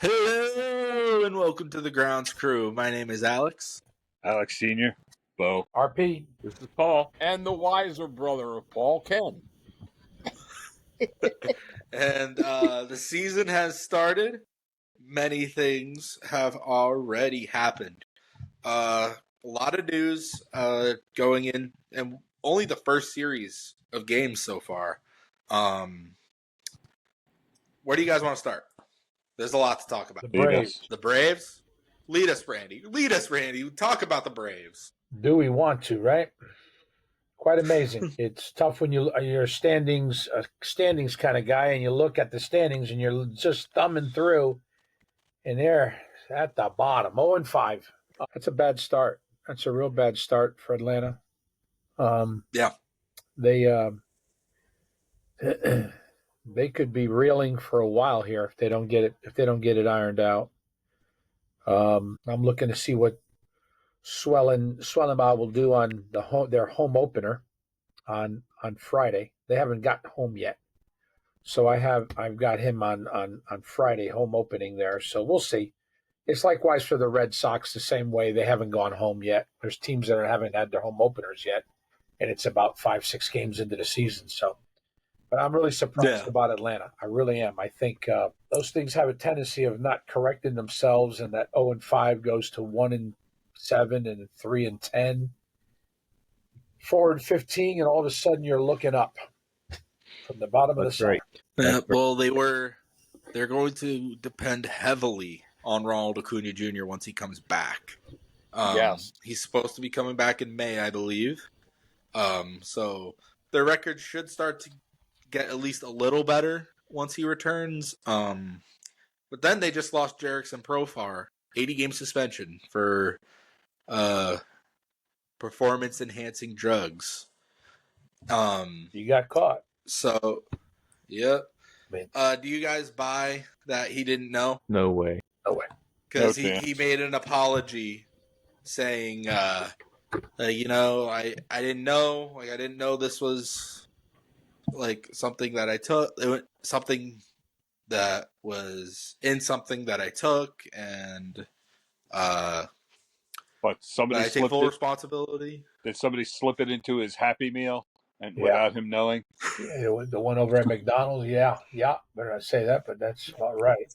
Hello and welcome to the Grounds Crew. My name is Alex. Alex Sr., Bo. RP. This is Paul. And the wiser brother of Paul, Ken. And the season has started. Many things have already happened. A lot of news going in, and only the first series of games so far. Where do you guys want to start? There's a lot to talk about. The Braves. The Braves? Lead us, Randy. Talk about the Braves. Do we want to, right? Quite amazing. It's tough when you're a standings kind of guy, and you look at the standings and you're just thumbing through, and they're at the bottom, 0-5. That's a bad start. That's a real bad start for Atlanta. Yeah. They could be reeling for a while here if they don't get it ironed out. I'm looking to see what Swellenbaugh will do on their home opener on Friday. They haven't gotten home yet, so I've got him on Friday home opening there. So we'll see. It's likewise for the Red Sox, the same way. They haven't gone home yet. There's teams that haven't had their home openers yet, and it's about 5-6 games into the season. So, but I'm really surprised about Atlanta. I really am. I think those things have a tendency of not correcting themselves, and that 0-5 goes to 1-7 and 3-10, 4-15, and all of a sudden you're looking up from the bottom of the side. Right. Well, they're going to depend heavily on Ronald Acuna Jr. once he comes back. Yes. He's supposed to be coming back in May, I believe. So their record should start to get at least a little better once he returns. But then they just lost Jerickson Profar, 80-game suspension for performance-enhancing drugs. You got caught. So, yeah. Do you guys buy that he didn't know? No way. Because he made an apology saying, I didn't know. Like, I didn't know this was like something that I took. Something that was in something that I took, and But somebody I take full responsibility. Did somebody slip it into his Happy Meal and without him knowing? Yeah, the one over at McDonald's. Yeah. Better not say that, but that's about right.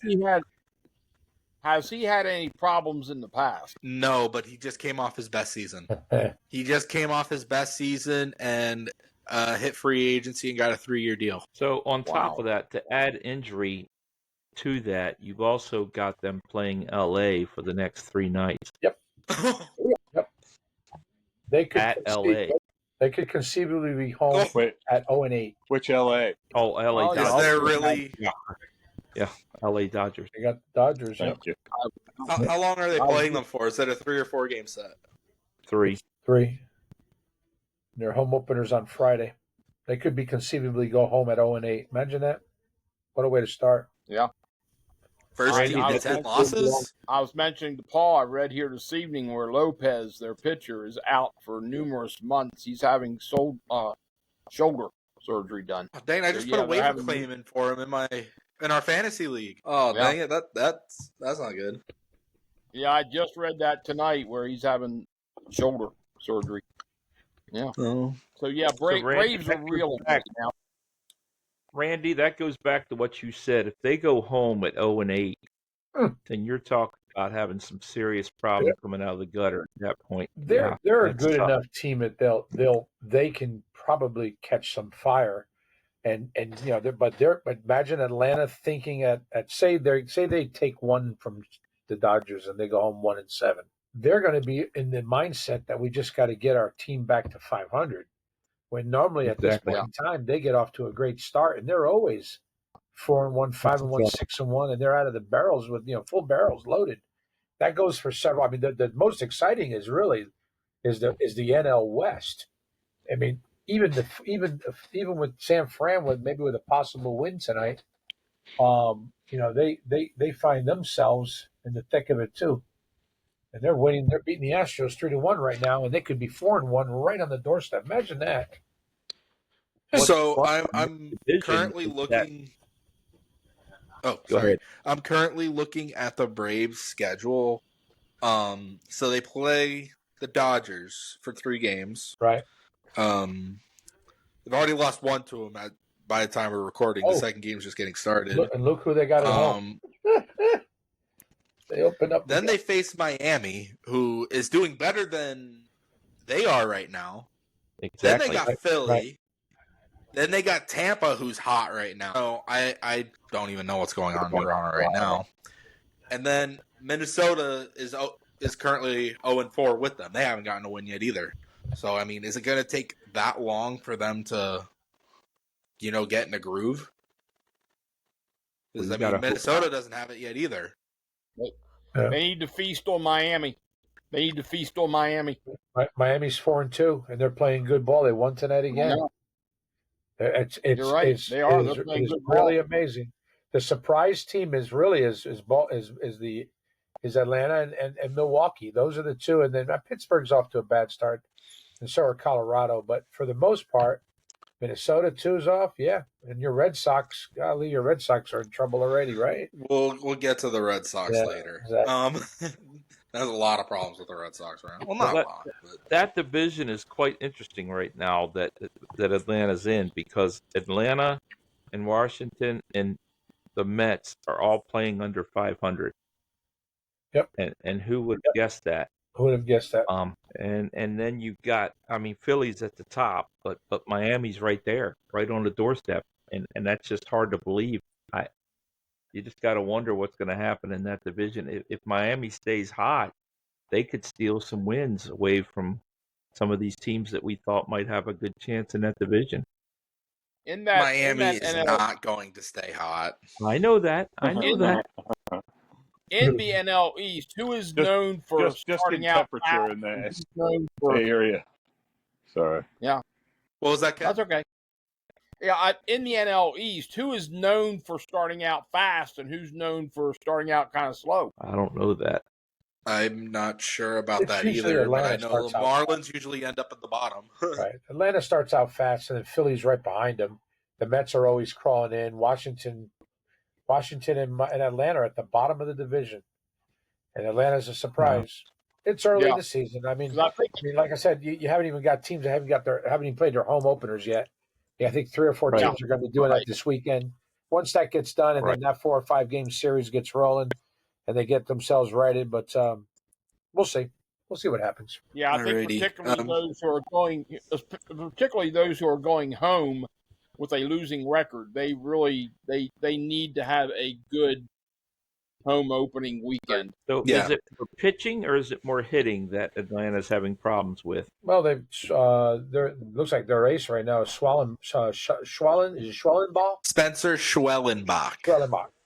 Has he had any problems in the past? No, but he just came off his best season. And hit free agency and got a 3-year deal. So on top of that, to add injury to that, you've also got them playing LA for the next 3 nights. Yep. They could at LA. They could conceivably be home at 0-8. Which LA? Oh, LA Dodgers. Is there really? Yeah, LA Dodgers. They got Dodgers. Thank you. How long are they playing them for? Is that a 3 or 4 game set? 3. Their home openers on Friday. They could be conceivably go home at 0-8. Imagine that. What a way to start. Yeah. First team to 10 losses? I was mentioning to Paul, I read here this evening where Lopez, their pitcher, is out for numerous months. He's having shoulder surgery done. Oh, dang, I just put a waiver claim in for him in our fantasy league. Oh, dang it. That's not good. Yeah, I just read that tonight where he's having shoulder surgery. Yeah. Oh. So, yeah, Braves are real now. Randy, that goes back to what you said. If they go home at 0-8, then you're talking about having some serious problems coming out of the gutter at that point. They're a good enough team that they can probably catch some fire, and but imagine Atlanta thinking at say they take 1 from the Dodgers and they go home 1-7. They're going to be in the mindset that we just got to get our team back to 500. When normally at this point in time, they get off to a great start, and they're always 4-1, 5-1, 6-1, and they're out of the barrels with full barrels loaded. That goes for several. I mean, the most exciting is really is the NL West. I mean, even with San Fran with a possible win tonight, they find themselves in the thick of it too. And they're winning. They're beating the Astros 3-1 right now, and they could be 4-1 right on the doorstep. Imagine that. So I'm currently looking. Oh, Go sorry. ahead. I'm currently looking at the Braves schedule. So they play the Dodgers for 3 games. Right. They've already lost 1 to them by the time we're recording. The Oh. second game's just getting started. Look who they got at home. They opened up. Then they face Miami, who is doing better than they are right now. Exactly. Then they got Philly. Right. Then they got Tampa, who's hot right now. So I don't even know what's going on right now. And then Minnesota is currently 0-4 with them. They haven't gotten a win yet either. So, I mean, is it going to take that long for them to, get in a groove? Because, Minnesota doesn't have it yet either. They need to feast on Miami. Miami's 4-2, and they're playing good ball. They won tonight again. You're right. They are. They're playing good ball. Really amazing. The surprise team is really is Atlanta and Milwaukee. Those are the two, and then Pittsburgh's off to a bad start, and so are Colorado. But for the most part, Minnesota 2's off. Yeah, and your Red Sox, golly, your Red Sox are in trouble already, right? We'll get to the Red Sox later. Exactly. There's a lot of problems with the Red Sox right now. Well, not a lot. But... That division is quite interesting right now that Atlanta's in, because Atlanta and Washington and the Mets are all playing under 500. Yep. And who would have guessed that? Who would have guessed that? And then you got, Philly's at the top, but Miami's right there, right on the doorstep, and that's just hard to believe. You just got to wonder what's going to happen in that division. If Miami stays hot, they could steal some wins away from some of these teams that we thought might have a good chance in that division. Miami is not going to stay hot. I know that. In the NL East, who is known for starting out temperature in the area? Sorry. Yeah. What was that, Ken? That's okay. Yeah, in the NL East, who is known for starting out fast and who's known for starting out kind of slow? I don't know that. I'm not sure about that either, but I know the Marlins usually end up at the bottom. Right. Atlanta starts out fast, and then Philly's right behind them. The Mets are always crawling in. Washington and Atlanta are at the bottom of the division, and Atlanta's a surprise. Yeah. It's early in the season. Like I said, you haven't even got teams that haven't even played their home openers yet. Yeah, I think 3 or 4 teams are going to be doing that this weekend. Once that gets done, and then that 4 or 5 game series gets rolling, and they get themselves righted. But we'll see. We'll see what happens. Yeah, I think particularly those who are going home with a losing record, they need to have a good home opening weekend. So is it for pitching or is it more hitting that Atlanta's having problems with? Well, looks like their ace right now is Schwellenbach? Spencer Schwellenbach.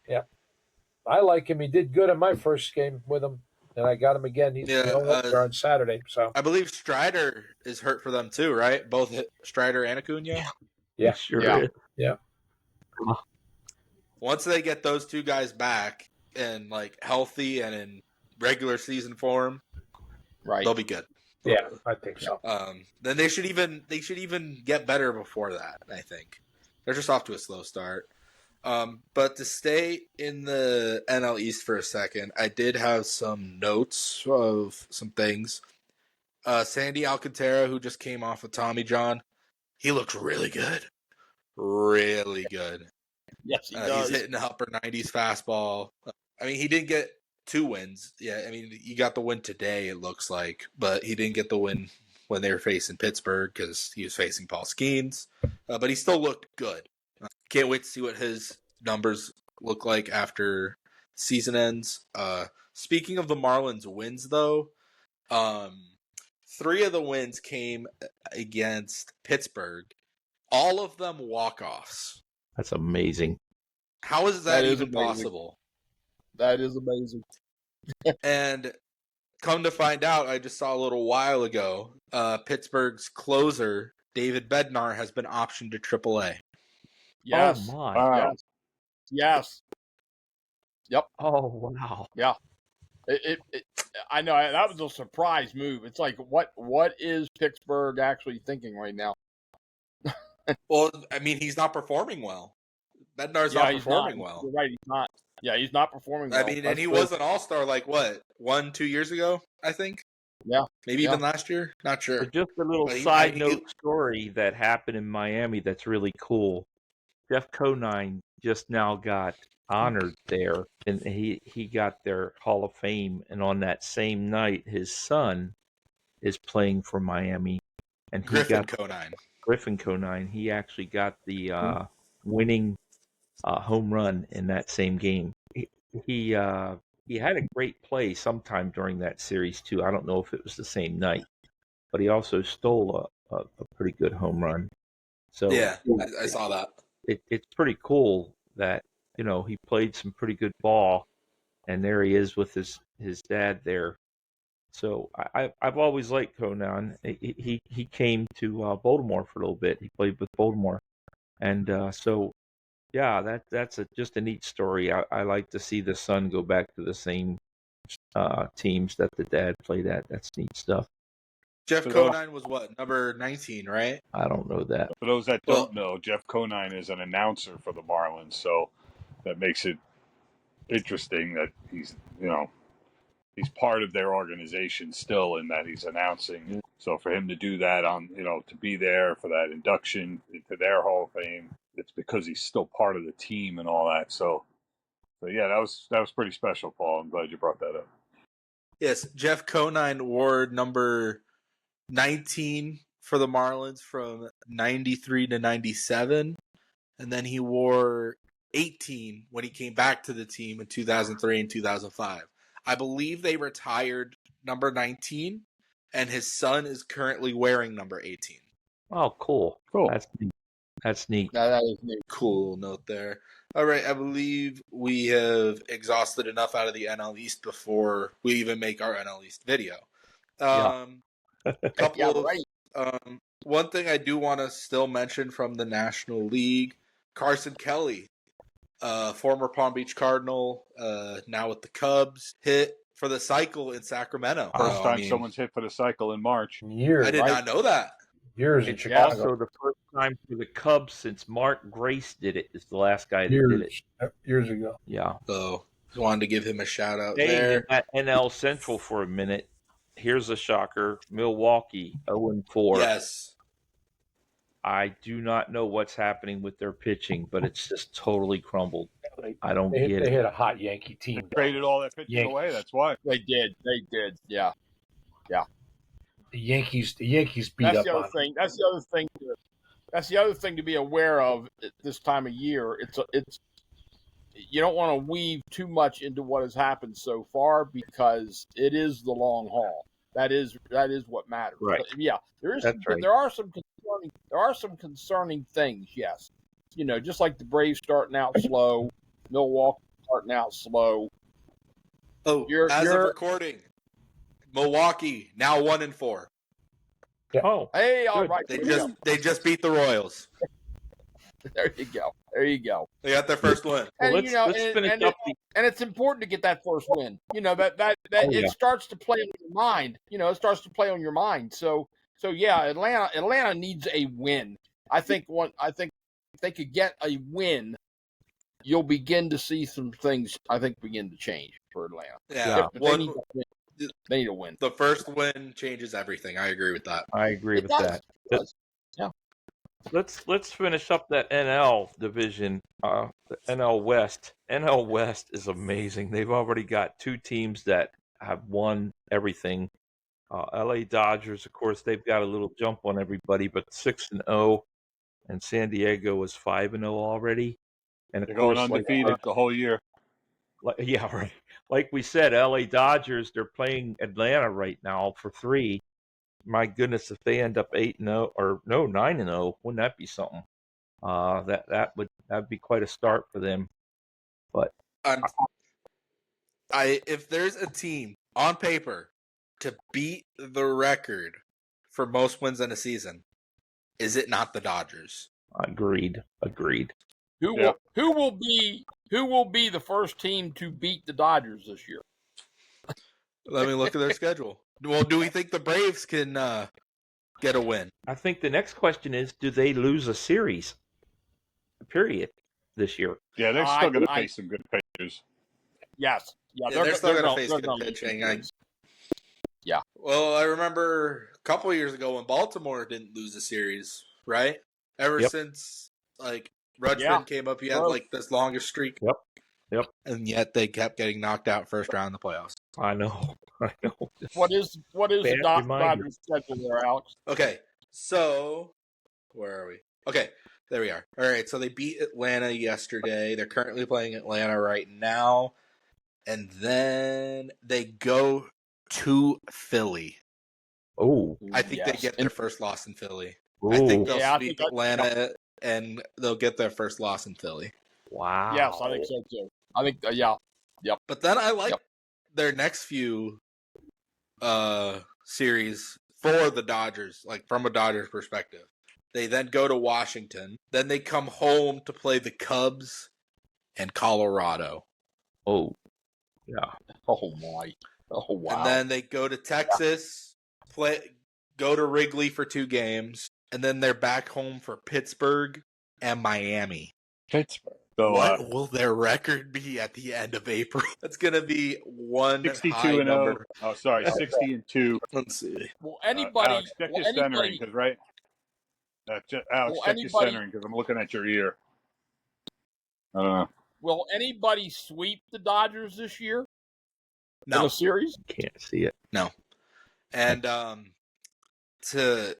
Yeah. I like him. He did good in my first game with him, and I got him again. He's on Saturday. So I believe Strider is hurt for them too, right? Both Strider and Acuna? Yeah. Sure is. Yeah. Once they get those 2 guys back and healthy and in regular season form, they'll be good. Yeah, I think so. Then they should even get better before that. I think they're just off to a slow start. But to stay in the NL East for a second, I did have some notes of some things. Sandy Alcantara, who just came off of Tommy John, he looks really good. Really good. Yes, he does. He's hitting the upper 90s fastball. He didn't get 2 wins. Yeah, he got the win today, it looks like. But he didn't get the win when they were facing Pittsburgh because he was facing Paul Skeens. But he still looked good. Can't wait to see what his numbers look like after season ends. Speaking of the Marlins wins, though, 3 of the wins came against Pittsburgh. All of them walk-offs. That's amazing. How is that even possible? That is amazing. And come to find out, I just saw a little while ago, Pittsburgh's closer, David Bednar, has been optioned to AAA. Yes. Oh, my. Wow. Yes. Yep. Oh, wow. Yeah. I know that was a surprise move. It's like, what is Pittsburgh actually thinking right now? Well, he's not performing well. Bednar's not performing well. You're right, he's not. Yeah, he's not performing well. I mean, and That's he true. was an all-star like what, 1-2 years ago, I think. Yeah, Maybe yeah. even last year. Not sure. But just a little But side note story that happened in Miami that's really cool. Jeff Conine just now got honored there, and he got their Hall of Fame. And on that same night, his son is playing for Miami, and he Griffin got Conine. Griffin Conine. He actually got the winning home run in that same game. He had a great play sometime during that series too. I don't know if it was the same night, but he also stole a pretty good home run. So Yeah, I saw that. It's pretty cool that he played some pretty good ball, and there he is with his dad there. So I've always liked Conan. He came to Baltimore for a little bit. He played with Baltimore, and so yeah, that's just a neat story. I like to see the son go back to the same teams that the dad played at. That's neat stuff. Jeff Conine was what, number 19, right? I don't know that. For those that don't know, Jeff Conine is an announcer for the Marlins, so that makes it interesting that he's part of their organization still, in that he's announcing. So for him to do that to be there for that induction into their Hall of Fame, it's because he's still part of the team and all that. So yeah, that was pretty special, Paul. I'm glad you brought that up. Yes, Jeff Conine wore number 19 for the Marlins from 93 to 97, and then he wore 18 when he came back to the team in 2003 and 2005. I believe they retired number 19, and his son is currently wearing number 18. Oh, cool. That's neat. That's neat. That is neat. Cool note there. All right, I believe we have exhausted enough out of the NL East before we even make our NL East video. One thing I do want to still mention from the National League, Carson Kelly, former Palm Beach Cardinal, now with the Cubs, hit for the cycle in Sacramento. First time someone's hit for the cycle in March. Years. I did not know that. Years in It's Chicago. also the first time for the Cubs since Mark Grace did it. Is the last guy that did it. Years ago. Yeah. So just wanted to give him a shout out Staying there. in that NL Central for a minute. Here's a shocker: Milwaukee 0-4. Yes. I do not know what's happening with their pitching, but it's just totally crumbled. I don't get it. They hit a hot Yankee team. They traded all that pitching away. That's why they did. Yeah. The Yankees beat up on them. That's the other thing. That's the other thing to be aware of at this time of year. It's you don't want to weave too much into what has happened so far, because it is the long haul. That is what matters. Right. But yeah, there are some concerning things. Yes, just like the Braves starting out slow, Milwaukee starting out slow. Oh, as of recording, Milwaukee now 1-4. Yeah. Oh, hey, all good. right. They just beat the Royals. There you go. They got their first win. Well, And let's finish up. and it's important to get that first win. It starts to play on your mind. It starts to play on your mind. So yeah, Atlanta needs a win. I think if they could get a win, you'll begin to see some things, I think, begin to change for Atlanta. Yeah. They need a win. The first win changes everything. I agree with that. I agree with that. It does. Yeah. Let's finish up that NL division, the NL West. NL West is amazing. They've already got two teams that have won everything. LA Dodgers, of course, they've got a little jump on everybody, but 6-0, and San Diego is 5-0 already. And they're going undefeated the whole year. Yeah, right. Like we said, LA Dodgers, they're playing Atlanta right now for 3. My goodness, if they end up 8-0 or no 9-0, wouldn't that be something? That'd be quite a start for them. But if there's a team on paper to beat the record for most wins in a season, is it not the Dodgers? Agreed. Who will be the first team to beat the Dodgers this year? Let me look at their schedule. Well, do we think the Braves can get a win? I think the next question is, do they lose a series? Period. This year. Yeah, they're still going to face some good pitchers. Yes. Yeah, they're still going to face good gonna pitching. Yeah. Well, I remember a couple of years ago when Baltimore didn't lose a series, right? Ever since like Rutschman came up, you had like this longest streak. Yep. And yet they kept getting knocked out first round of the playoffs. I know. What is the reminder. Dodgers schedule there, Alex? Okay, so where are we? Okay, there we are. All right, so they beat Atlanta yesterday. They're currently playing Atlanta right now. And then they go to Philly. Oh. I think they get their first loss in Philly. Ooh. I think they'll sweep Atlanta and they'll get their first loss in Philly. Wow. Yes, I think so too. I think, Yep. But then I like their next few series for the Dodgers, like from a Dodgers perspective. They then go to Washington. Then they come home to play the Cubs and Colorado. Oh. Yeah. Oh, my. Oh, wow. And then they go to Texas, go to Wrigley for 2 games, and then they're back home for Pittsburgh and Miami. Pittsburgh. So, what will their record be at the end of April? That's going to be 62 and 0. Oh, sorry, 60 and 2. Let's see. Well, anybody, Alex, check your centering, because Alex, check your centering, because I'm looking at your ear. I don't know. Will anybody sweep the Dodgers this year? No. In a series? Can't see it. No. And so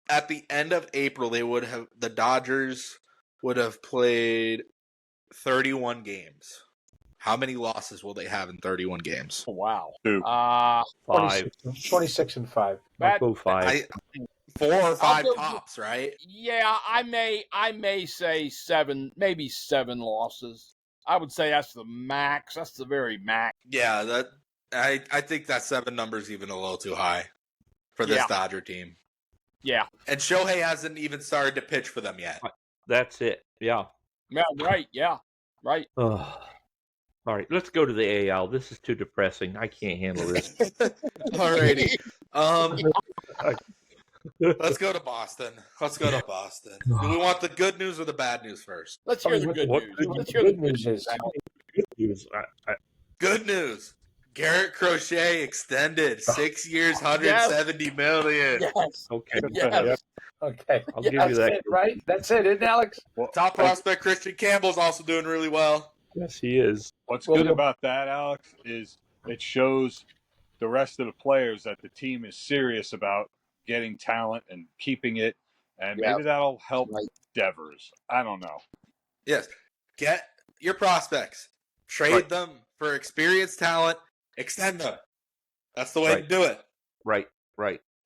at the end of April, the Dodgers would have played 31 games. How many losses will they have in 31 games? Oh, wow. 2. 5. 26 and 5. I'll go 5. 4 or 5 tops, right? Yeah, I may say 7, maybe 7 losses. I would say that's the max. That's the very max. Yeah, I think that 7 number is even a little too high for this Dodger team. Yeah. And Shohei hasn't even started to pitch for them yet. That's it. Yeah. Yeah, right. Yeah, right. All right, let's go to the AL. This is too depressing. I can't handle this. Alrighty. Let's go to Boston. Do we want the good news or the bad news first? Let's hear the good news. Let's hear the good news. Good news. Garret Crochet extended 6 years, $170 million. Yes. Okay. Yes. Okay. I'll give you that. Right? That's it, isn't it, Alex? Well, Top prospect Christian Campbell's also doing really well. Yes, he is. What's good about that, Alex, is it shows the rest of the players that the team is serious about getting talent and keeping it, and maybe that'll help Devers. I don't know. Yes. Get your prospects. Trade them for experienced talent. Extend them. That's the way to do it. Right.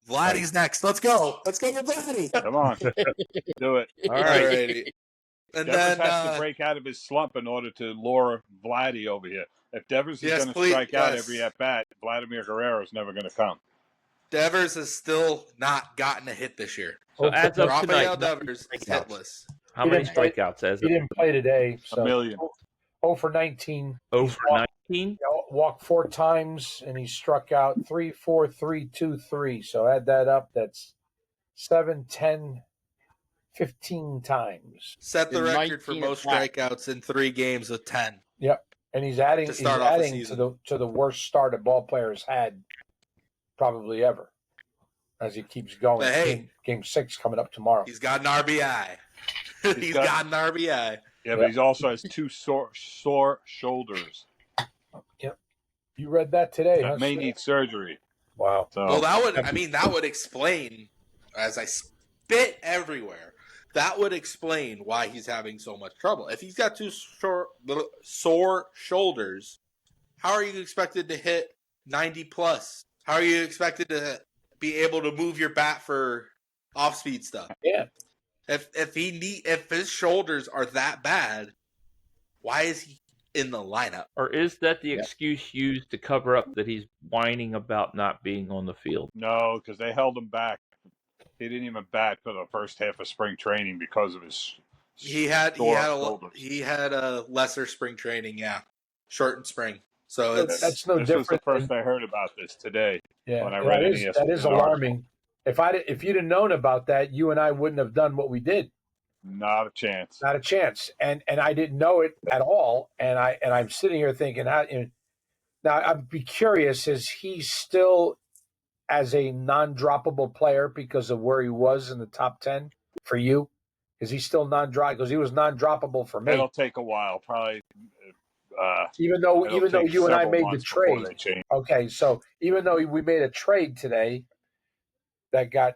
Vladdy's next. Let's go. Let's go with Vladdy. Come on. Do it. All right. And Devers then has to break out of his slump in order to lure Vladdy over here. If Devers is going to strike out every at-bat, Vladimir Guerrero is never going to come. Devers has still not gotten a hit this year. So as of Rafael tonight, Devers is hitless. How many strikeouts as He didn't play today. So 1 million. 0 for 19. 0 for 19? Walked 4 times, and he struck out 3, 4, 3, 2, 3. So add that up. That's 7, 10, 15 times. Set the record for most strikeouts in 3 games with 10. Yep. And he's adding to the worst start a ball player's had probably ever as he keeps going. But hey, game 6 coming up tomorrow. He's got an RBI. He's got an RBI. Yeah, but he also has 2 sore shoulders. Yep. You read that today, huh? May need surgery. Wow. So, well, that would explain, as I spit everywhere, that would explain why he's having so much trouble. If he's got 2 sore shoulders, how are you expected to hit 90 plus? How are you expected to be able to move your bat for off-speed stuff? Yeah. If his shoulders are that bad, why is he in the lineup? Or is that the excuse used to cover up that he's whining about not being on the field? No, because they held him back. He didn't even bat for the first half of spring training because of his. He had a lesser spring training, shortened spring. So that's no different. This was the first I heard about this today. Yeah, when I read that is alarming. If you'd have known about that, you and I wouldn't have done what we did. Not a chance. Not a chance. And I didn't know it at all. And I'm sitting here thinking, now I'd be curious, is he still as a non-droppable player because of where he was in the top 10 for you? Is he still non-drop? Because he was non-droppable for me. It'll take a while, probably. Even though you and I made the trade. Okay, so even though we made a trade today that got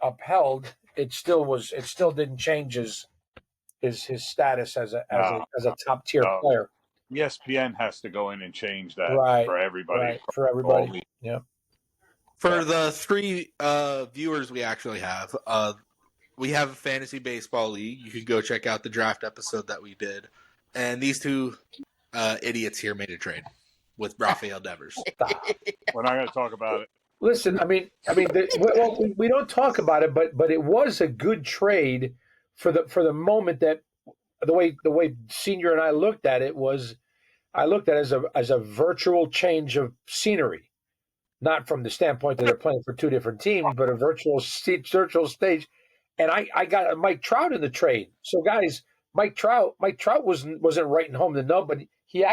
upheld, it still didn't change his status as a top tier player. ESPN has to go in and change that for everybody. Right, for everybody. Yeah. For the 3 viewers we actually have, we have a fantasy baseball league. You can go check out the draft episode that we did. And these 2 idiots here made a trade with Rafael Devers. We're not going to talk about it. Listen, we don't talk about it, but it was a good trade for the moment that the way Senior and I looked at it was, I looked at it as a virtual change of scenery, not from the standpoint that they're playing for 2 different teams, but a virtual stage. And I got Mike Trout in the trade. So guys, Mike Trout wasn't writing home the nub, but he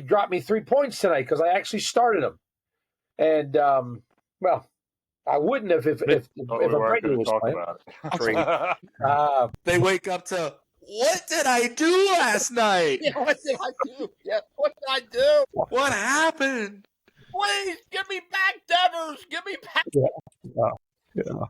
dropped me 3 points tonight because I actually started him. And I wouldn't have if Brady was playing. They wake up to, what did I do last night? Yeah, what did I do? Yeah, what did I do? What happened? Please give me back Devers. Give me back. Yeah.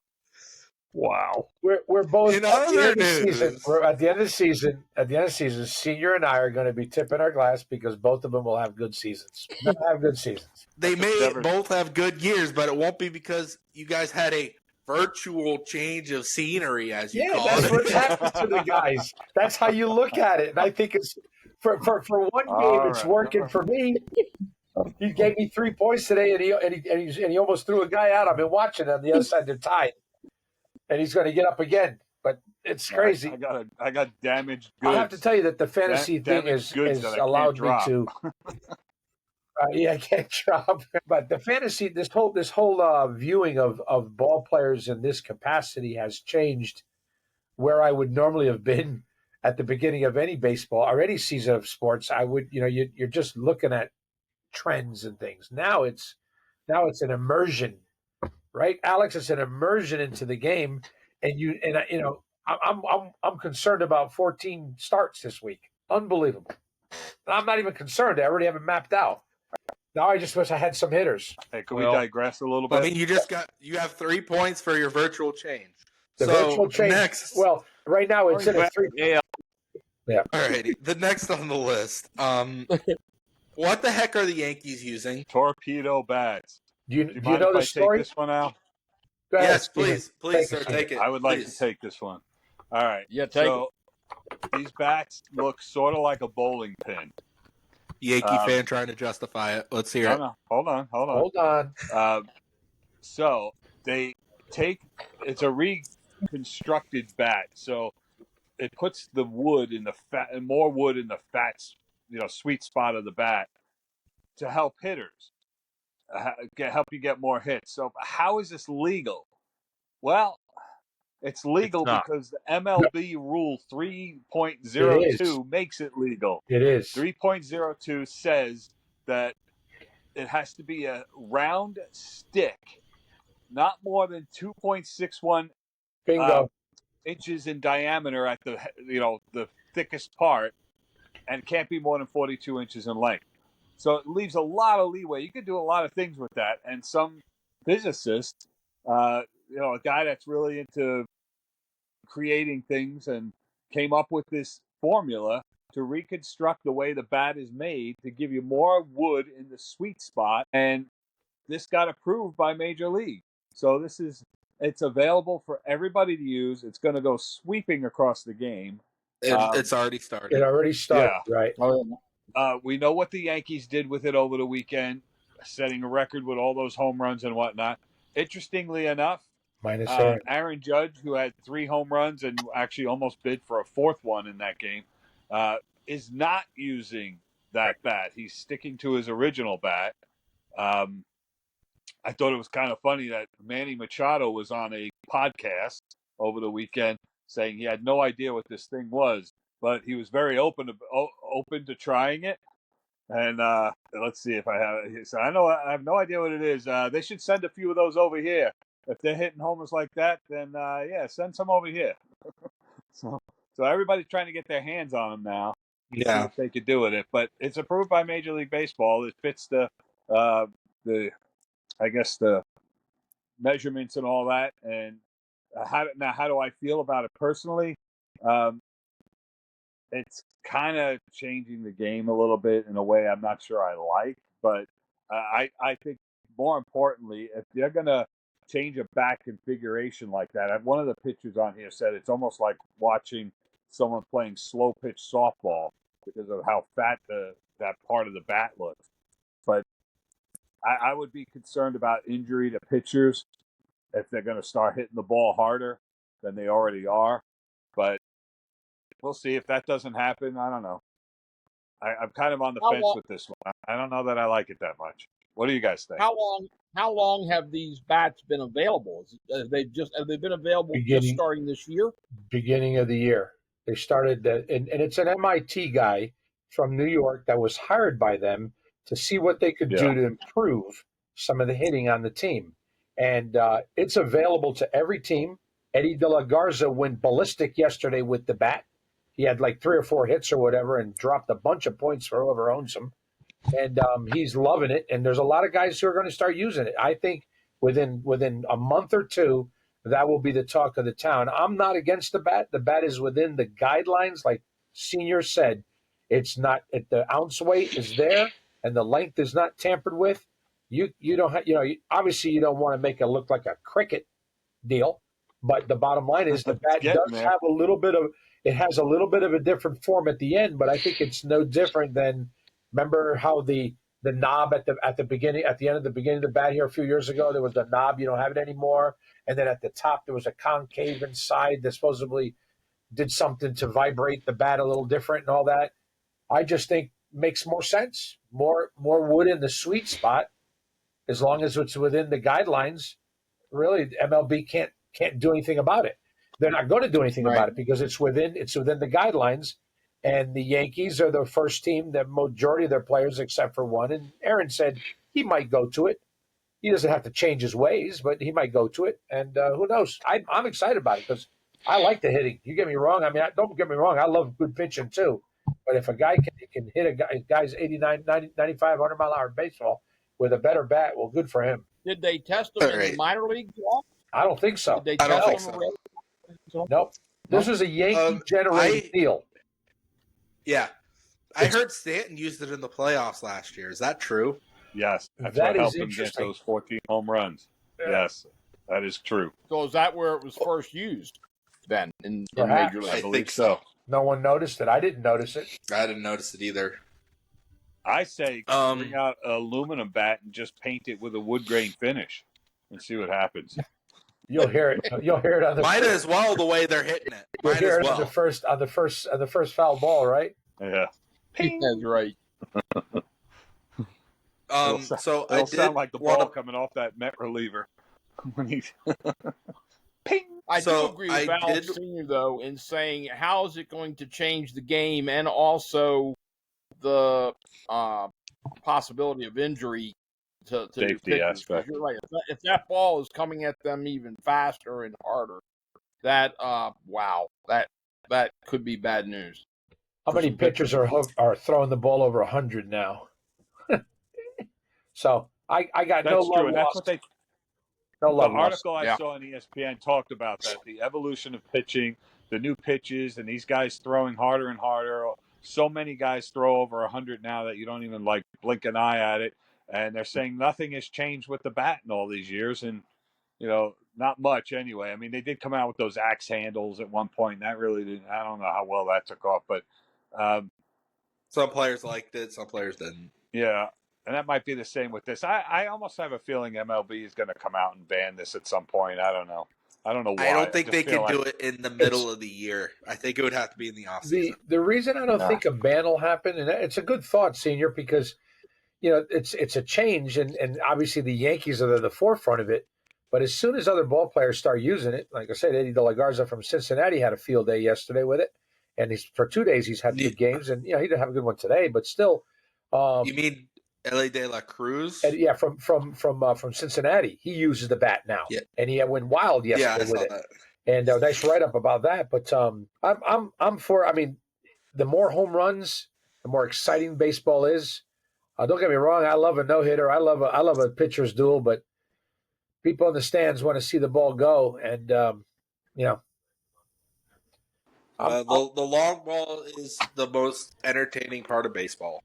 Wow. We're both at the end of the season. At the end of the season, Senior and I are going to be tipping our glass because both of them will have good seasons. They may both have good years, but it won't be because you guys had a virtual change of scenery, as you call it. Yeah, that's what happens to the guys. That's how you look at it. And I think it's for one game, it's working for me. He gave me 3 points today, and he almost threw a guy out. I've been watching on the other side. They're tied, and he's going to get up again. But it's crazy. I got damaged goods. I have to tell you that the fantasy thing is allowed me to. I can't drop. But the fantasy, this whole viewing of ball players in this capacity has changed. Where I would normally have been at the beginning of any baseball or any season of sports, I would, you're just looking at trends and things. Now it's an immersion, right, Alex? It's an immersion into the game, and I'm concerned about 14 starts this week. Unbelievable. And I'm not even concerned. I already have it mapped out. Now I just wish I had some hitters. Hey, can we digress a little bit? I mean, you have 3 points for your virtual change. The virtual change. Next. Well, right now it's in a 3. Yeah. All righty. The next on the list. What the heck are the Yankees using? Torpedo bats. Do you know the story? Take this one out? Yes, please, sir, take it. I would like to take this one. All right. Yeah, take it. These bats look sort of like a bowling pin. Yankee fan trying to justify it. Let's hear it. No, hold on. So they it's a reconstructed bat. So it puts the wood in the more wood in the sweet spot of the bat to help hitters, help you get more hits. So how is this legal? Well, it's legal because the MLB rule 3.02 makes it legal. It is. 3.02 says that it has to be a round stick, not more than 2.61 inches in diameter at the thickest part, and can't be more than 42 inches in length. So it leaves a lot of leeway. You can do a lot of things with that. And some physicists, a guy that's really into creating things and came up with this formula to reconstruct the way the bat is made to give you more wood in the sweet spot. And this got approved by Major League. So it's available for everybody to use. It's going to go sweeping across the game. It's already started. It already started, right? We know what the Yankees did with it over the weekend, setting a record with all those home runs and whatnot. Interestingly enough, Aaron Judge, who had 3 home runs and actually almost bid for a 4th one in that game, is not using that bat. He's sticking to his original bat. I thought it was kind of funny that Manny Machado was on a podcast over the weekend saying he had no idea what this thing was, but he was very open to trying it. And let's see if I have it. So I have no idea what it is. They should send a few of those over here. If they're hitting homers like that, then yeah, send some over here. so everybody's trying to get their hands on them now. See what they could do with it. But it's approved by Major League Baseball. It fits the I guess the measurements and all that. And how do I feel about it personally? It's kind of changing the game a little bit in a way I'm not sure I like. But I think more importantly, if they're going to change a bat configuration like that, one of the pitchers on here said it's almost like watching someone playing slow pitch softball because of how fat that part of the bat looks. But I would be concerned about injury to pitchers if they're going to start hitting the ball harder than they already are. But we'll see if that doesn't happen. I don't know. I'm kind of on the fence with this one. I don't know that I like it that much. What do you guys think? How long have these bats been available? Have they been available just starting this year? Beginning of the year. They started, and it's an MIT guy from New York that was hired by them to see what they could do to improve some of the hitting on the team. And it's available to every team. Eddie De La Garza went ballistic yesterday with the bat. He had like 3 or 4 hits or whatever and dropped a bunch of points for whoever owns him. And he's loving it. And there's a lot of guys who are going to start using it. I think within a month or two, that will be the talk of the town. I'm not against the bat. The bat is within the guidelines. Like Senior said, it's not, the ounce weight is there and the length is not tampered with. You don't have, obviously you don't want to make it look like a cricket deal. But the bottom line is the bat does have a little bit of, it has a little bit of a different form at the end, but I think it's no different than, remember how the knob at the end of the beginning of the bat here a few years ago, there was the knob, you don't have it anymore. And then at the top, there was a concave inside that supposedly did something to vibrate the bat a little different and all that. I just think makes more sense. More wood in the sweet spot, as long as it's within the guidelines. Really, MLB can't do anything about it. They're not going to do anything about it because it's within the guidelines. And the Yankees are the first team, the majority of their players, except for one. And Aaron said he might go to it. He doesn't have to change his ways, but he might go to it. And who knows? I'm excited about it because I like the hitting. You get me wrong. I mean, don't get me wrong. I love good pitching too. But if a guy can hit a guy's 89, 90, 95, 100-mile-an-hour baseball with a better bat, well, good for him. Did they test them in the minor league? I don't think so. Did they I don't think so. Nope. This is a Yankee-generated deal. Yeah. I heard Stanton used it in the playoffs last year. Is that true? Yes. That's what helped him get those 14 home runs. Yeah. Yes, that is true. So is that where it was first used then in Major League? I believe so. No one noticed it. I didn't notice it. I didn't notice it either. I say bring out an aluminum bat and just paint it with a wood grain finish and see what happens. You'll hear it. You'll hear it on the Might as well the way they're hitting it. You'll hear it on the first foul ball, right? Yeah. That's right. So it'll sound like the ball coming off that Met reliever when he's ping. I do agree with Val Senior though in saying how is it going to change the game and also the possibility of injury to safety aspect. You're right. If that ball is coming at them even faster and harder, that that could be bad news. How many pitchers are throwing the ball over 100 now? So I got no love lost. The article I saw on ESPN talked about that, the evolution of pitching, the new pitches, and these guys throwing harder and harder. So many guys throw over 100 now that you don't even blink an eye at it. And they're saying nothing has changed with the bat in all these years. And, not much anyway. I mean, they did come out with those axe handles at one point. And that really didn't, I don't know how well that took off. But some players liked it. Some players didn't. Yeah. And that might be the same with this. I almost have a feeling MLB is going to come out and ban this at some point. I don't know. I don't know why. I don't think they can do it in the middle of the year. I think it would have to be in the offseason. The reason I don't think a ban will happen, and it's a good thought, Senior, because it's a change, and obviously the Yankees are at the forefront of it. But as soon as other ball players start using it, like I said, Eddie De La Garza from Cincinnati had a field day yesterday with it, and for 2 days he's had good games, and he didn't have a good one today, but still. You mean L.A. De La Cruz? Yeah, from Cincinnati, he uses the bat now, and he went wild yesterday with it. That. And nice write up about that. But I'm for. I mean, the more home runs, the more exciting baseball is. Don't get me wrong, I love a no hitter. I love a pitcher's duel, but people in the stands want to see the ball go, and the long ball is the most entertaining part of baseball.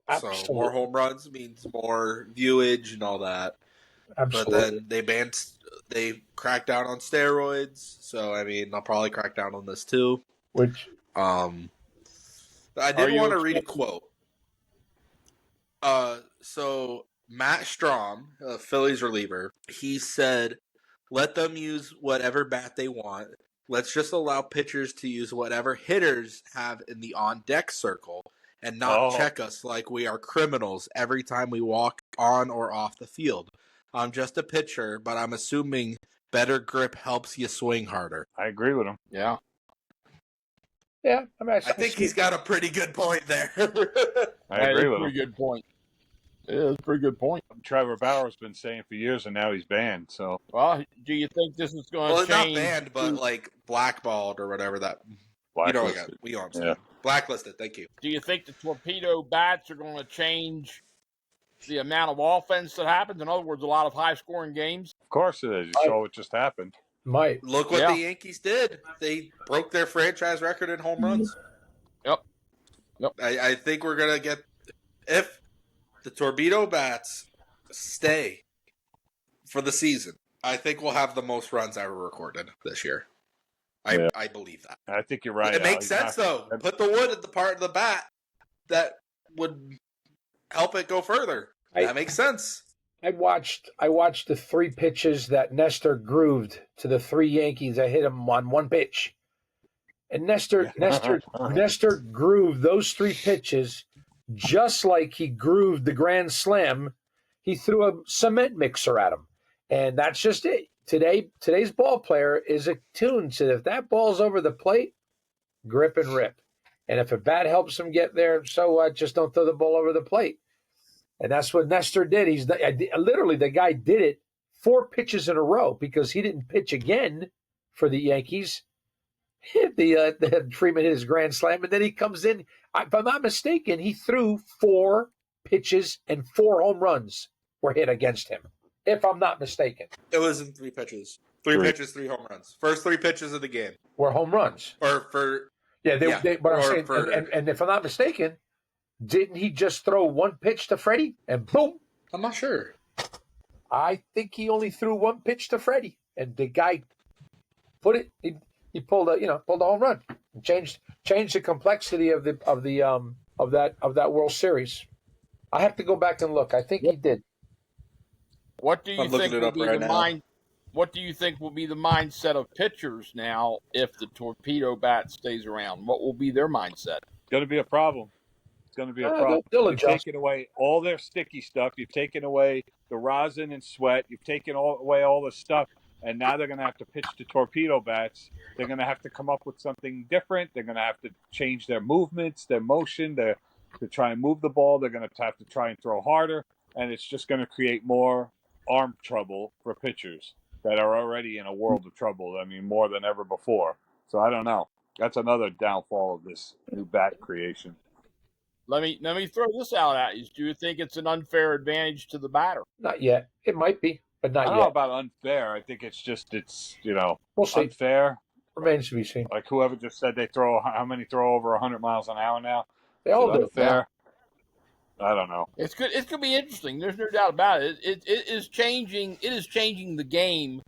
Absolutely. So more home runs means more viewage and all that. Absolutely. But then they crack down on steroids. So I mean, I'll probably crack down on this too. Which I did want to read a quote. So Matt Strom, a Phillies reliever, he said, "Let them use whatever bat they want. Let's just allow pitchers to use whatever hitters have in the on-deck circle and not check us like we are criminals every time we walk on or off the field. I'm just a pitcher, but I'm assuming better grip helps you swing harder." I agree with him. Yeah. Yeah, I think he's got a pretty good point there. I agree with him. Pretty good point. Yeah, that's a pretty good point. Trevor Bauer's been saying for years, and now he's banned. So, well, do you think this is going to change? Well, not banned, but like blackballed or whatever that. Blacklisted. You know what I'm saying. Blacklisted. Thank you. Do you think the torpedo bats are going to change the amount of offense that happens? In other words, a lot of high-scoring games. Of course it is. You saw what just happened. Might look what the Yankees did. They broke their franchise record in home runs. Yep. I think we're gonna get if the Torpedo bats stay for the season. I think we'll have the most runs ever recorded this year. I believe that. I think you're right. It makes sense though. Put the wood at the part of the bat that would help it go further. That makes sense. I watched the 3 pitches that Nestor grooved to the 3 Yankees that hit him on 1 pitch. And Nestor grooved those 3 pitches just like he grooved the grand slam. He threw a cement mixer at him. And that's just it. Today's ball player is attuned to if that ball's over the plate, grip and rip. And if a bat helps him get there, so what? Just don't throw the ball over the plate. And that's what Nestor did. Literally, the guy did it 4 pitches in a row because he didn't pitch again for the Yankees. The Freeman hit his grand slam, and then he comes in. If I'm not mistaken, he threw 4 pitches and 4 home runs were hit against him. If I'm not mistaken, it was in 3 pitches. 3 pitches, 3 home runs. First 3 pitches of the game were home runs. Or for but I'm saying, and if I'm not mistaken. Didn't he just throw 1 pitch to Freddie and boom? I'm not sure. I think he only threw 1 pitch to Freddie, and the guy put it. He pulled a home run and changed the complexity of that World Series. I have to go back and look. I think he did. What do you think will be the mind? What do you think will be the mindset of pitchers now if the torpedo bat stays around? What will be their mindset? It's going to be a problem. Going to be a problem. You've taken away all their sticky stuff. You've taken away the rosin and sweat. You've taken away all the stuff, and now they're going to have to pitch to torpedo bats. They're going to have to come up with something different. They're going to have to change their movements, their motion, to try and move the ball. They're going to have to try and throw harder, and it's just going to create more arm trouble for pitchers that are already in a world of trouble. I mean, more than ever before. So I don't know. That's another downfall of this new bat creation. Let me throw this out at you. Do you think it's an unfair advantage to the batter? Not yet. It might be, but not yet. I don't know about unfair. I think it's we'll see. Unfair. Remains to be seen. Like whoever just said how many throw over 100 miles an hour now? They all do. Unfair. I don't know. It's good. It's going to be interesting. There's no doubt about it. It is changing. It is changing the game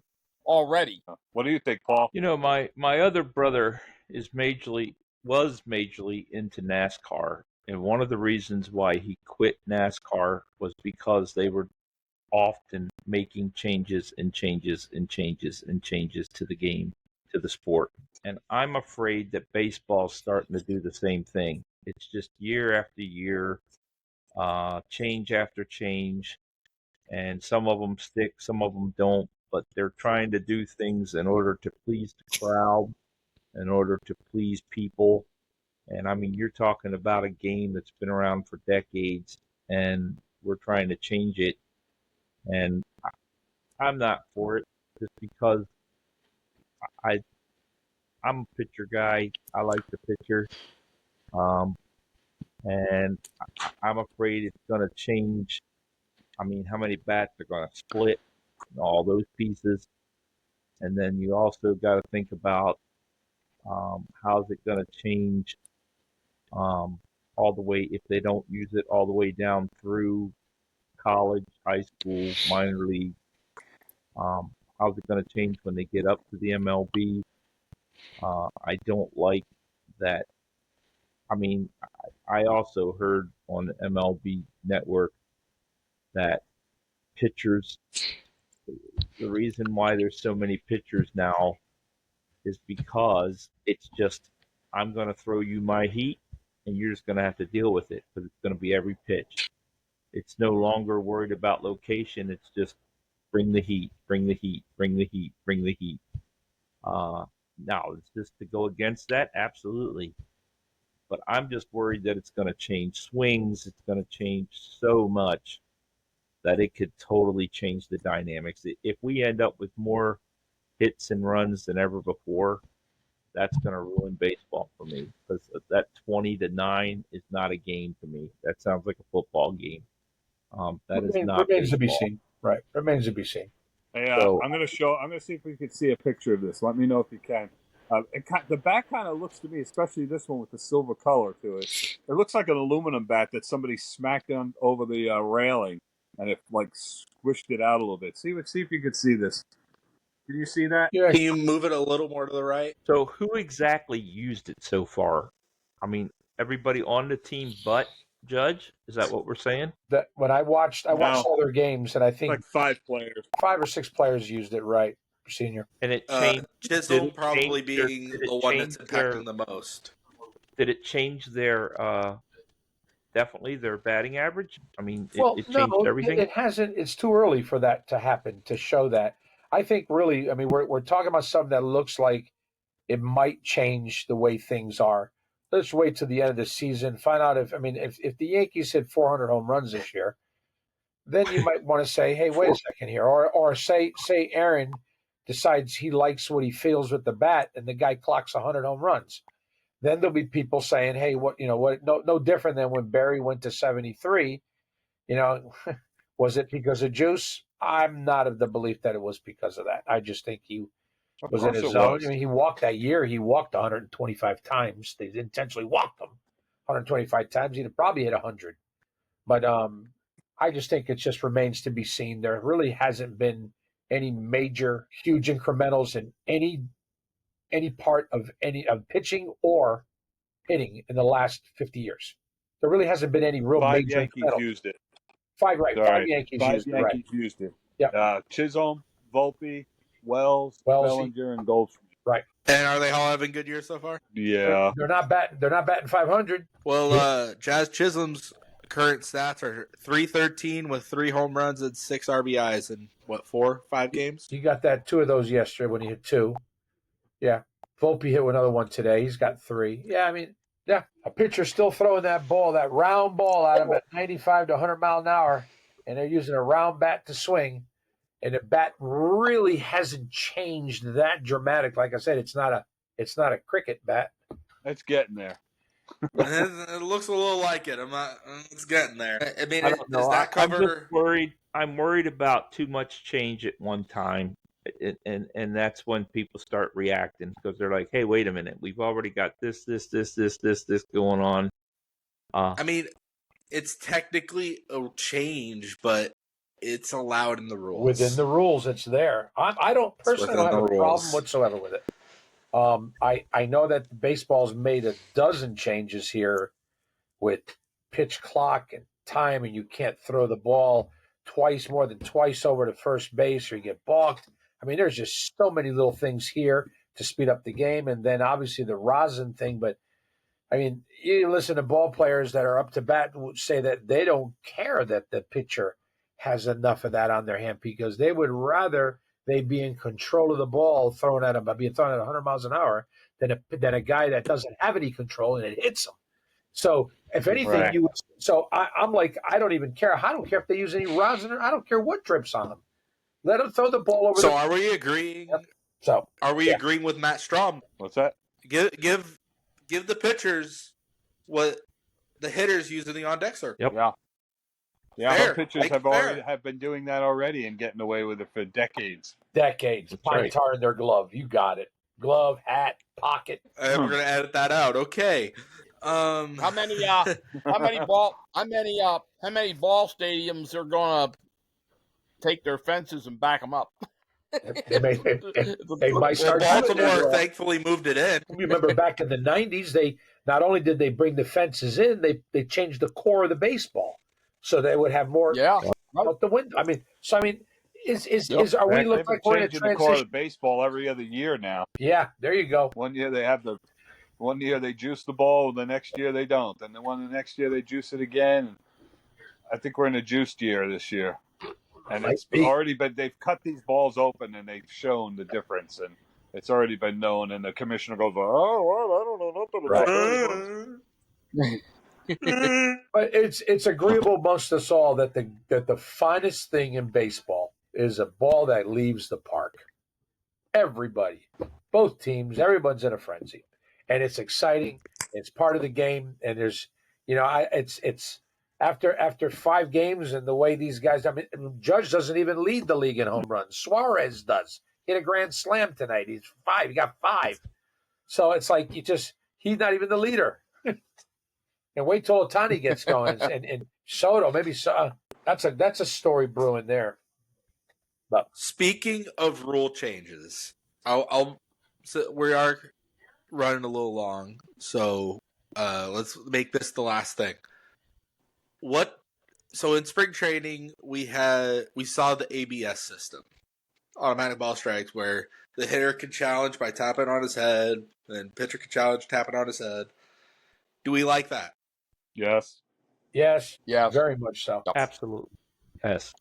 already. What do you think, Paul? My other brother was majorly into NASCAR. And one of the reasons why he quit NASCAR was because they were often making changes to the game, to the sport. And I'm afraid that baseball's starting to do the same thing. It's just year after year, change after change, and some of them stick, some of them don't. but they're trying to do things in order to please the crowd, in order to please people. And I mean, you're talking about a game that's been around for decades, and we're trying to change it. And I'm not for it, just because I I'm a pitcher guy. I like the pitcher, um, and I'm afraid it's going to change. I mean, how many bats are going to split, and all those pieces, and then you also got to think about how's it going to change all the way if they don't use it all the way down through college, high school, minor league. How's it going to change when they get up to the MLB? I don't like that. I mean, I also heard on the MLB network that pitchers, the reason why there's so many pitchers now is because it's just, I'm going to throw you my heat and you're just going to have to deal with it because it's going to be every pitch. It's no longer worried about location. It's just bring the heat, bring the heat, bring the heat, bring the heat. Now, it's just to go against that, absolutely. But I'm just worried that it's going to change swings. It's going to change so much that it could totally change the dynamics. If we end up with more hits and runs than ever before, that's going to ruin baseball for me, because that 20-9 is not a game to me. That sounds like a football game. That is not remains baseball. To be seen. Right, remains to be seen. Hey, So- I'm going to see if we can see a picture of this. Let me know if you can. The bat kind of looks to me, especially this one with the silver color to it. It looks like an aluminum bat that somebody smacked on over the railing, and it like squished it out a little bit. See if you can see this. Can you see that? Yeah, Can you move it a little more to the right? So who exactly used it so far? I mean, everybody on the team but Judge? Is that what we're saying? that when I watched all their games, and I think Like 5 players. 5 or 6 players used it. Right, Senior. And it changed. Chisholm probably being the one that's impacting the most. Did it change their definitely their batting average? I mean, it changed no, everything. It hasn't. It's too early for that to happen, to show that. I think really, I mean, we're talking about something that looks like it might change the way things are. Let's wait till the end of the season, find out if the Yankees hit 400 home runs this year, then you might want to say, hey, wait a second here, or say Aaron decides he likes what he feels with the bat, and the guy clocks 100 home runs. Then there'll be people saying, hey, no different than when Barry went to 73. Was it because of juice? I'm not of the belief that it was because of that. I just think he was in his zone. I mean, he walked that year. He walked 125 times. They intentionally walked him 125 times. He'd have probably hit 100. But I just think it just remains to be seen. There really hasn't been any major, huge incrementals in any part of pitching or hitting in the last 50 years. There really hasn't been any real 5 major Yankees incrementals. used it. 5 Yankees Five used it. Yankees Right. used it. Yeah. Chisholm, Volpe, Wells, Bellinger, and Goldschmidt. Right. And are they all having good years so far? Yeah. They're not batting 500. Well, Jazz Chisholm's current stats are 313 with 3 home runs and 6 RBIs in 4-5 games. He got 2 of those yesterday when he hit 2. Yeah. Volpe hit another one today. He's got 3. Yeah, I mean, yeah, a pitcher's still throwing that round ball at him at 95 to 100 mile an hour, and they're using a round bat to swing. And the bat really hasn't changed that dramatic. Like I said, it's not a cricket bat. It's getting there. It looks a little like it. It's getting there. I mean, I don't know. Is that I'm cover? just worried. I'm worried about too much change at one time, and that's when people start reacting, because they're like, "Hey, wait a minute. We've already got this going on." I mean, it's technically a change, but it's allowed in the rules. Within the rules, it's there. I don't personally have a problem whatsoever with it. I know that baseball's made a dozen changes here with pitch clock and time, and you can't throw the ball more than twice over to first base or you get balked. I mean, there's just so many little things here to speed up the game, and then obviously the rosin thing. But I mean, you listen to ball players that are up to bat say that they don't care that the pitcher has enough of that on their hand, because they would rather they be in control of the ball being thrown at 100 miles an hour than a guy that doesn't have any control and it hits him. So if anything, Right. I'm like, I don't even care. I don't care if they use any rods in it. I don't care what drips on them. Let them throw the ball over. So are we agreeing? Yep. So are we agreeing with Matt Strom? What's that? Give the pitchers what the hitters use in the on deck circle. Yep. Yeah. Fair. Some pitchers have been doing that already and getting away with it for decades. Decades. Pine right. tar in their glove. You got it. Glove, hat, pocket. And we're gonna edit that out. Okay. How many ball stadiums are gonna take their fences and back them up? They might start. Baltimore thankfully moved it in. Remember back in the 90s, they not only did they bring the fences in, they changed the core of the baseball so they would have more out the window. Are we look like we're in a transition? The core of the baseball every other year now. Yeah, there you go. One year they juice the ball, the next year they don't, and the next year they juice it again. I think we're in a juiced year this year. And it's already been, they've cut these balls open and they've shown the difference, and it's already been known. And the commissioner goes, "Oh, well, I don't know nothing about it." But it's agreeable amongst us all that the finest thing in baseball is a ball that leaves the park. Everybody, both teams, everyone's in a frenzy, and it's exciting. It's part of the game, and there's, it's. After 5 games and the way these guys, Judge doesn't even lead the league in home runs. Suarez does. Hit a grand slam tonight. He got 5. So it's like he's not even the leader. And wait till Ohtani gets going and Soto, maybe that's a story brewing there. But speaking of rule changes, so we are running a little long, so let's make this the last thing. So in spring training we saw the ABS system, automatic ball strikes, where the hitter can challenge by tapping on his head and pitcher can challenge tapping on his head. Do we like that? Yes. Yes, very much so. Absolutely. Yes.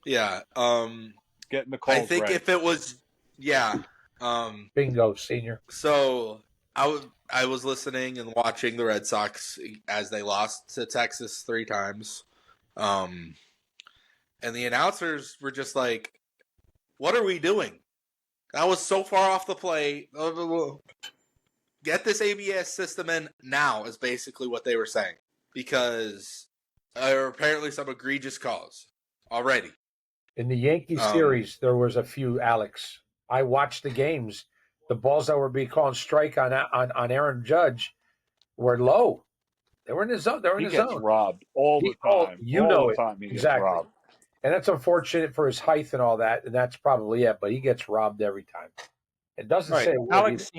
Yeah. Getting the calls I think right. if it was bingo, senior. So I was listening and watching the Red Sox as they lost to Texas 3 times. And the announcers were just like, what are we doing? That was so far off the plate. Get this ABS system in now is basically what they were saying. Because there are apparently some egregious calls already. In the Yankee series, there was a few, Alex. I watched the games. The balls that were being called strike on Aaron Judge were low. They were in his zone. He gets robbed all the time. Exactly. Robbed. And that's unfortunate for his height and all that, and that's probably it. But he gets robbed every time. It doesn't say Alex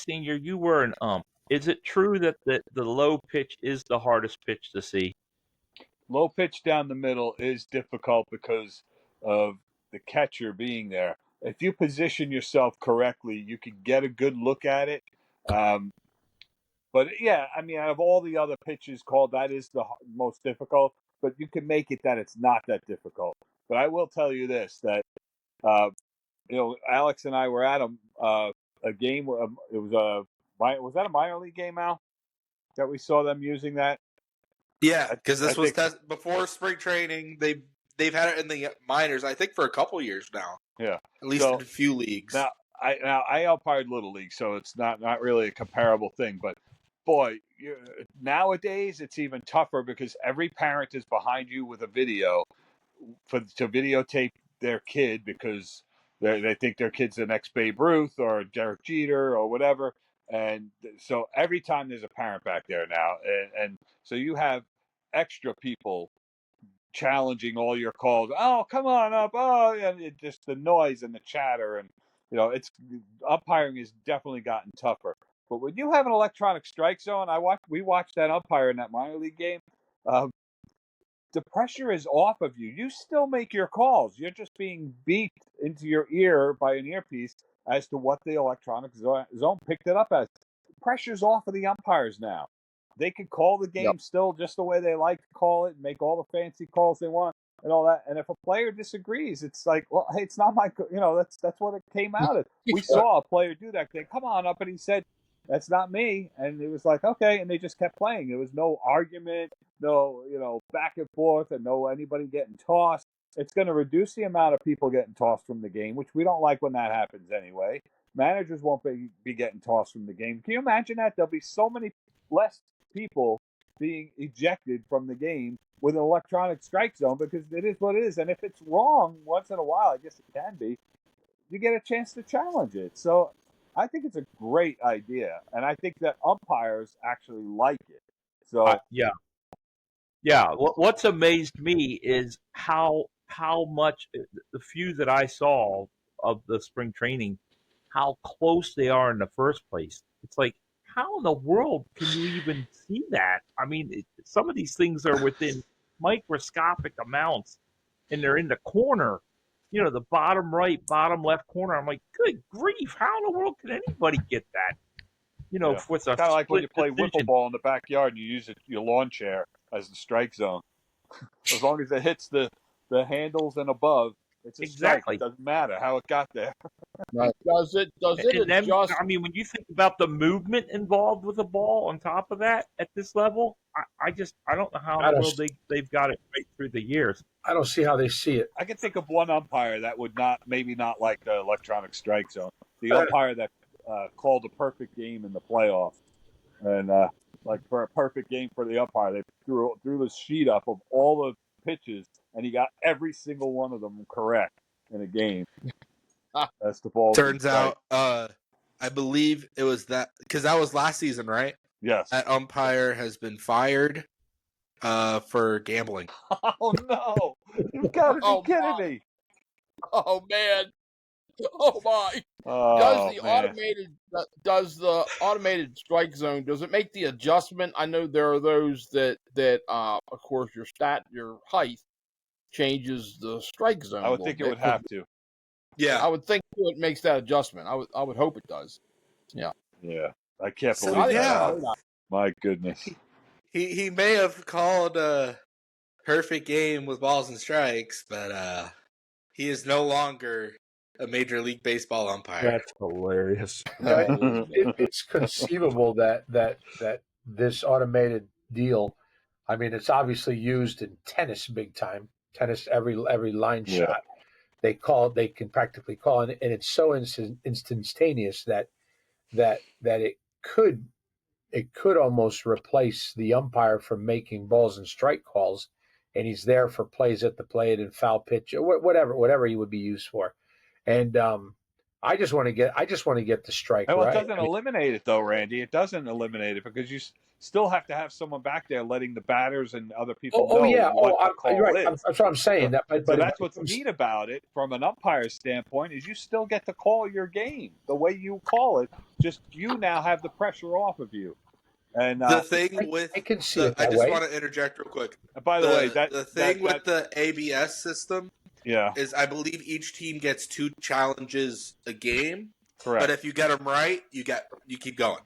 Senior, you were an ump. Is it true that the low pitch is the hardest pitch to see? Low pitch down the middle is difficult because of the catcher being there. If you position yourself correctly, you can get a good look at it. But yeah, I mean, out of all the other pitches called, that is the most difficult. But you can make it that it's not that difficult. But I will tell you this: that Alex and I were at a game. It was that a minor league game, Al? That we saw them using that. Yeah, because this was before spring training. They've had it in the minors, I think, for a couple years now. Yeah, at least in a few leagues. Now I umpired Little League, so it's not really a comparable thing. But boy, nowadays it's even tougher because every parent is behind you with a video to videotape their kid because they think their kid's the next Babe Ruth or Derek Jeter or whatever. And so every time there's a parent back there now, and so you have extra people challenging all your calls. Oh, come on up! Oh, and just the noise and the chatter, and it's umpiring has definitely gotten tougher. But when you have an electronic strike zone, we watched that umpire in that minor league game. The pressure is off of you. You still make your calls. You're just being beat into your ear by an earpiece as to what the electronic zone picked it up as. Pressure's off of the umpires now. They can call the game still just the way they like to call it and make all the fancy calls they want. and all that. And if a player disagrees, it's like, well, hey, it's not my, that's what it came out of. We saw a player do that thing. Come on up, and he said, "That's not me," and it was like, okay, and they just kept playing. There was no argument, no, back and forth, and no anybody getting tossed. It's going to reduce the amount of people getting tossed from the game, which we don't like when that happens anyway. Managers won't be getting tossed from the game. Can you imagine that? There'll be so many less people being ejected from the game with an electronic strike zone, because it is what it is. And if it's wrong once in a while, I guess it can be, you get a chance to challenge it. So I think it's a great idea. And I think that umpires actually like it. So yeah. What's amazed me is how much the few that I saw of the spring training, how close they are in the first place. It's like, how in the world can you even see that? I mean, some of these things are within microscopic amounts, and they're in the corner, the bottom right, bottom left corner. I'm like, good grief, how in the world can anybody get that? With a kind of like when you play decision. wiffle ball in the backyard and you use your lawn chair as the strike zone. As long as it hits the handles and above, it's a strike. It doesn't matter how it got there. Right. Does it adjust? I mean, when you think about the movement involved with the ball on top of that at this level, I don't know how in the world they've got it right through the years. I don't see how they see it. I can think of one umpire that would maybe not like the electronic strike zone. The umpire that called a perfect game in the playoffs, and like for a perfect game for the umpire, they threw the sheet up of all the pitches, and he got every single one of them correct in a game. That's the ball. Turns out, I believe it was that, because that was last season, right? Yes. That umpire has been fired for gambling. Oh no! You've got to be kidding me! Oh man! Oh my! Does the automated strike zone, does it make the adjustment? I know there are those that of course your height changes the strike zone. I would think it would have to. Yeah, I would think it makes that adjustment. I would hope it does. Yeah. Yeah, I can't believe that. My goodness. He may have called a perfect game with balls and strikes, but he is no longer a Major League Baseball umpire. That's hilarious. It's conceivable that this automated deal, I mean, it's obviously used in tennis big time. Tennis, every line shot, they can practically call, and it's so instantaneous that it could almost replace the umpire from making balls and strike calls, and he's there for plays at the plate and foul pitch, or whatever he would be used for. And I just want to get the strike right. It doesn't eliminate it though, Randy. It doesn't eliminate it, because you still have to have someone back there letting the batters and other people know what the call is. That's what I'm saying. But that's what's neat about it from an umpire's standpoint, is you still get to call your game the way you call it. Just you now have the pressure off of you. And the thing with I can see it I that just way. want to interject real quick. By the way, the thing with the ABS system, is I believe each team gets 2 challenges a game. Correct. But if you get them right, you keep going.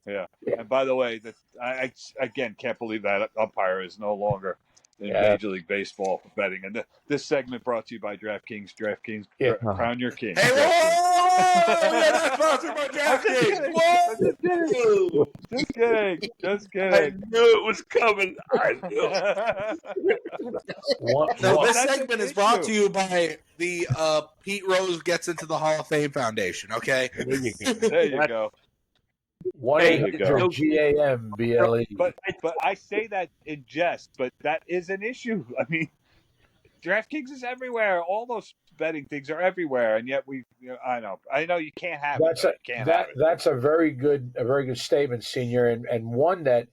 Yeah. And by the way, I again can't believe that umpire is no longer in Major League Baseball for betting. And this segment brought to you by DraftKings. DraftKings, crown your king. Hey, whoa! We're not sponsored by DraftKings. Whoa! Just kidding. I knew it was coming. I knew it. This segment is brought to you by the Pete Rose Gets Into the Hall of Fame Foundation. Okay. There you go. GAMBLE. But I say that in jest, but that is an issue. I mean, DraftKings is everywhere. All those betting things are everywhere, and yet I know you can't have it. That's a very good statement, Senior, and one that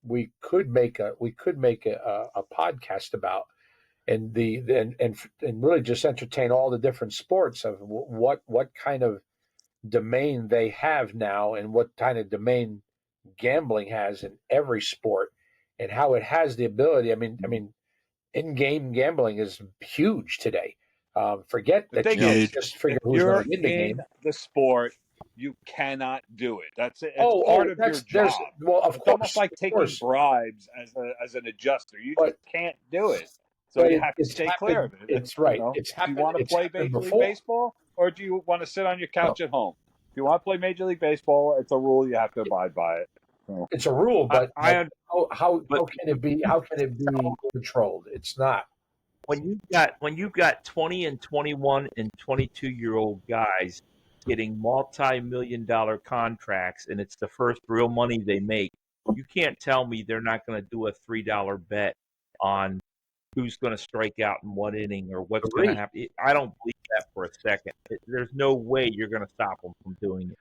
we could make a podcast about, and really just entertain all the different sports of what kind of domain they have now, and what kind of domain gambling has in every sport, and how it has the ability. I mean, in-game gambling is huge today. Forget that you just figure who's going to win the game. The sport, you cannot do it. It's Oh, part of your job. Well, of It's course, almost like taking bribes as an adjuster. You just can't do it. So you have to stay clear of it. It's right. You know, It's do happened. you want to play Major League Baseball, or do you want to sit on your couch at home? If you want to play Major League Baseball, it's a rule. You have to abide by it. So. It's a rule, but how can it be? How can it be controlled? It's not. When you got 20 and 21 and 22-year-old guys getting multi-million-dollar contracts, and it's the first real money they make, you can't tell me they're not going to do a $3 bet on who's going to strike out in what inning or what's going to happen. I don't believe that for a second. There's no way you're going to stop them from doing it.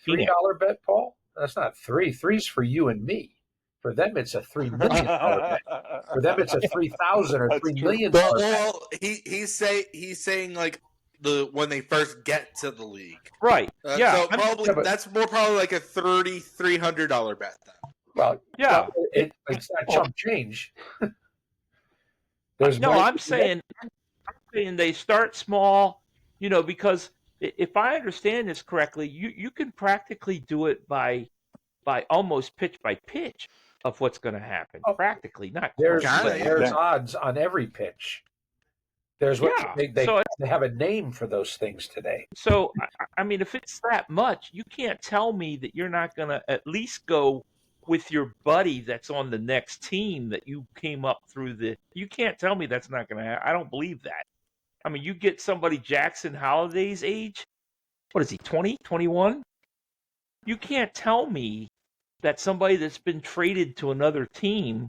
$3 bet, Paul? That's not three. Three's for you and me. For them, it's a $3 million bet. For them, it's a 3,000 or $3 million bet. Well, he's saying like when they first get to the league, right? So that's probably like a $300 bet then. Well, yeah, it's not chump change. I'm saying they start small, because if I understand this correctly, you can practically do it by almost pitch by pitch of what's going to happen. Practically, not there's odds on every pitch. There's they have a name for those things today. So I mean, if it's that much, you can't tell me that you're not going to at least go with your buddy that's on the next team that you came up through you can't tell me that's not going to happen. I don't believe that. I mean, you get somebody Jackson Holliday's age, what is he, 20, 21? You can't tell me that somebody that's been traded to another team,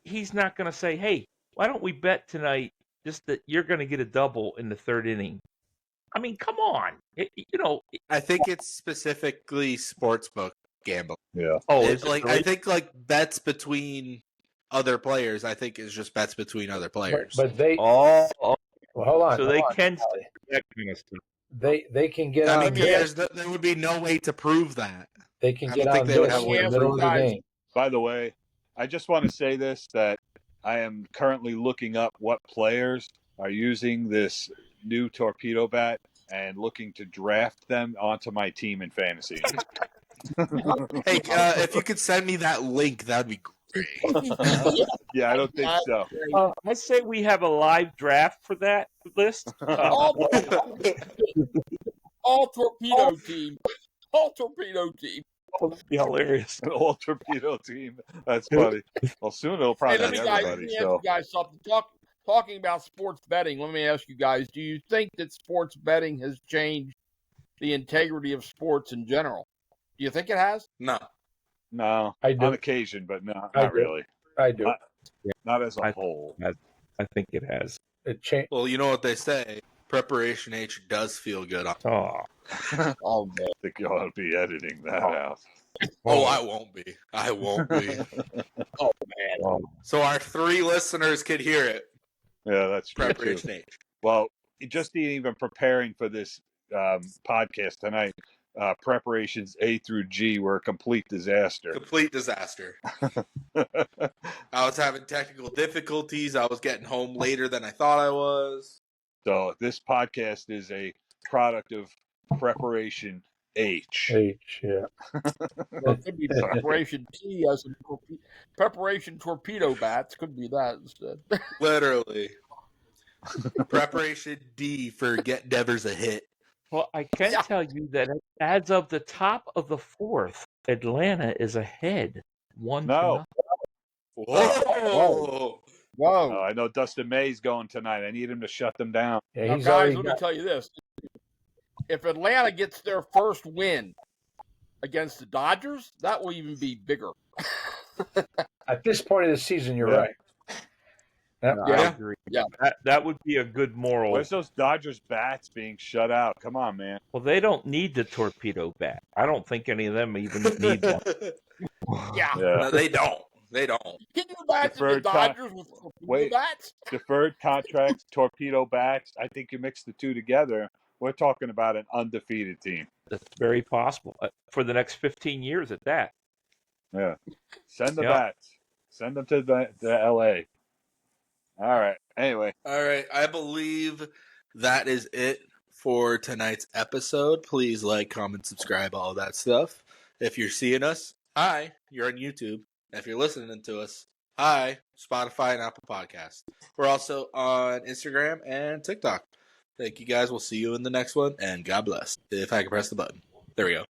he's not going to say, hey, why don't we bet tonight just that you're going to get a double in the third inning? I mean, come on. I think it's specifically sportsbook gambling. Yeah. Oh, I think like bets between other players. I think is just bets between other players. But they. Well, hold on. So they can. They can get on. There would be no way to prove that. They can get on this in the middle of the game. By the way, I just want to say this, that I am currently looking up what players are using this new Torpedo bat and looking to draft them onto my team in fantasy. Hey, if you could send me that link, that'd be great. Yeah, I don't think so. I say we have a live draft for that list. All torpedo team. All torpedo team. That would be hilarious. An all torpedo team. That's funny. Well, soon it'll probably be everybody. Let me ask you guys something. Talking about sports betting, let me ask you guys, do you think that sports betting has changed the integrity of sports in general? Do you think it has? No. I do. On occasion, but no, not really. I do. Not as a whole. I think it has. It changed. Well, you know what they say. Preparation H does feel good. Oh, man. I think you ought to be editing that out. Oh, I won't be. Oh, man. So our 3 listeners could hear it. Yeah, that's true. Preparation H. Well, just even preparing for this podcast tonight, preparations A through G were a complete disaster. I was having technical difficulties. I was getting home later than I thought I was. So this podcast is a product of preparation H. Yeah. Well, it could be preparation T as in preparation torpedo bats. Could be that instead. Literally. Preparation D for get Devers a hit. Well, I can tell you that as of the top of the 4th, Atlanta is ahead 1-0. No. Whoa. Oh, I know Dustin May's going tonight. I need him to shut them down. Yeah, now, guys, let me tell you this. If Atlanta gets their first win against the Dodgers, that will even be bigger. At this point of the season, you're right. I agree. Yeah, that would be a good moral. Where's those Dodgers bats being shut out? Come on, man. Well, they don't need the torpedo bat. I don't think any of them even need one. No, they don't. Can you imagine the Dodgers with torpedo bats? Deferred contracts, torpedo bats. I think you mix the two together. We're talking about an undefeated team. That's very possible for the next 15 years at that. Yeah. Send the bats. Send them to the L.A. All right. Anyway. All right. I believe that is it for tonight's episode. Please like, comment, subscribe, all that stuff. If you're seeing us, hi, you're on YouTube. If you're listening to us, hi, Spotify and Apple Podcasts. We're also on Instagram and TikTok. Thank you guys. We'll see you in the next one, and God bless. If I can press the button. There we go.